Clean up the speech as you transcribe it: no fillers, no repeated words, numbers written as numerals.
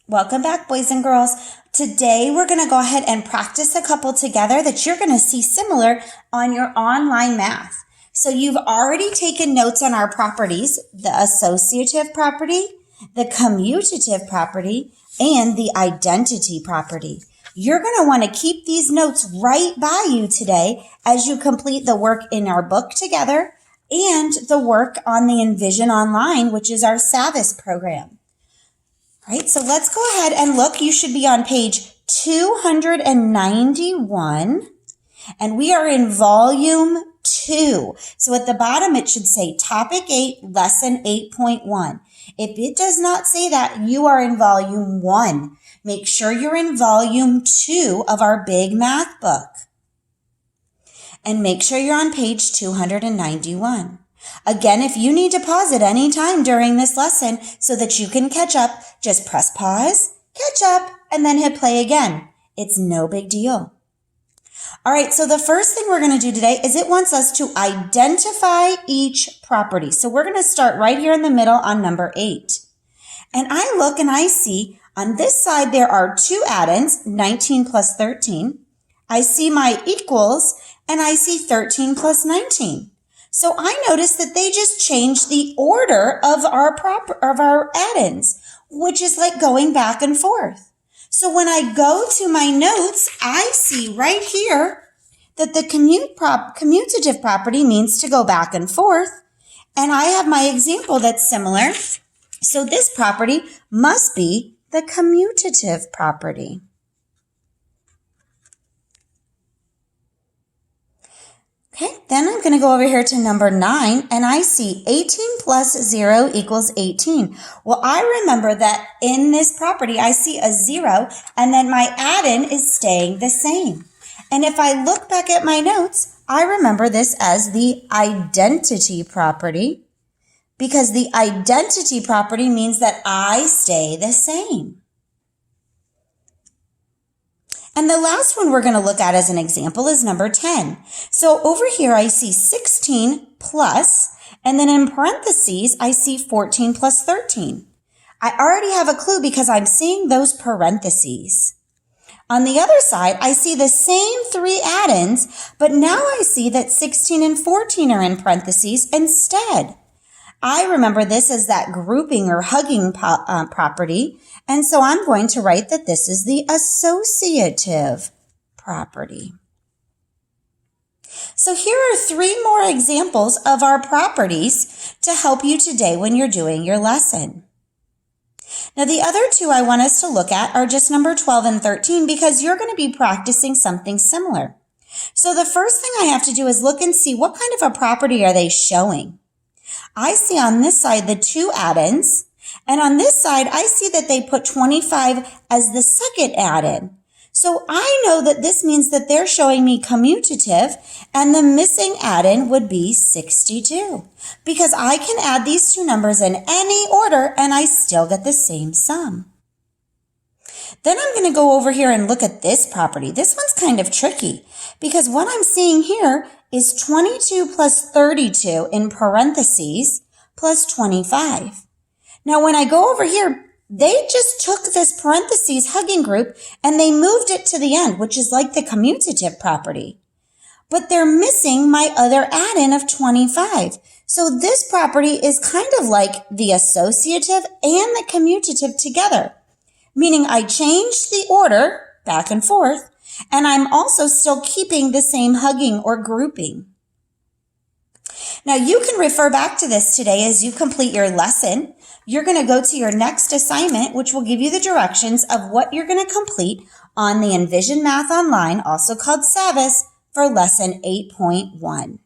Welcome back, boys and girls. Today, we're going to go ahead and practice a couple together that you're going to see similar on your online math. So you've already taken notes on our properties, the associative property, the commutative property, and the identity property. You're going to want to keep these notes right by you today as you complete the work in our book together and the work on the Envision Online, which is our Savvas program. All right, so let's go ahead and look. You should be on page 291, and we are in volume 2. So at the bottom, it should say Topic 8, Lesson 8.1. If it does not say that, you are in volume 1. Make sure you're in volume 2 of our big math book. And make sure you're on page 291. Again, if you need to pause at any time during this lesson so that you can catch up, just press pause, catch up, and then hit play again. It's no big deal. All right, so the first thing we're going to do today is it wants us to identify each property. So we're going to start right here in the middle on number 8. And I look and I see on this side there are two addends, 19 plus 13. I see my equals, and I see 13 plus 19. So I noticed that they just changed the order of our addends, which is like going back and forth. So when I go to my notes, I see right here that the commutative property means to go back and forth. And I have my example that's similar. So this property must be the commutative property. Okay, then I'm going to go over here to number 9, and I see 18 plus 0 equals 18. Well, I remember that in this property, I see a 0, and then my add-in is staying the same. And if I look back at my notes, I remember this as the identity property, because the identity property means that I stay the same. And the last one we're going to look at as an example is number 10. So over here, I see 16 plus, and then in parentheses, I see 14 plus 13. I already have a clue because I'm seeing those parentheses. On the other side, I see the same three add-ins, but now I see that 16 and 14 are in parentheses instead. I remember this as that grouping or hugging property, and so I'm going to write that this is the associative property. So here are 3 more examples of our properties to help you today when you're doing your lesson. Now the other 2 I want us to look at are just number 12 and 13 because you're going to be practicing something similar. So the first thing I have to do is look and see what kind of a property are they showing. I see on this side the 2 add-ins, and on this side, I see that they put 25 as the second add-in. So I know that this means that they're showing me commutative, and the missing add-in would be 62, because I can add these 2 numbers in any order, and I still get the same sum. Then I'm going to go over here and look at this property. This one's kind of tricky, because what I'm seeing here is 22 plus 32 in parentheses plus 25. Now, when I go over here, they just took this parentheses hugging group and they moved it to the end, which is like the commutative property. But they're missing my other add-in of 25. So this property is kind of like the associative and the commutative together, meaning I changed the order back and forth, and I'm also still keeping the same hugging or grouping. Now, you can refer back to this today as you complete your lesson. You're going to go to your next assignment, which will give you the directions of what you're going to complete on the Envision Math Online, also called Savvas, for lesson 8.1.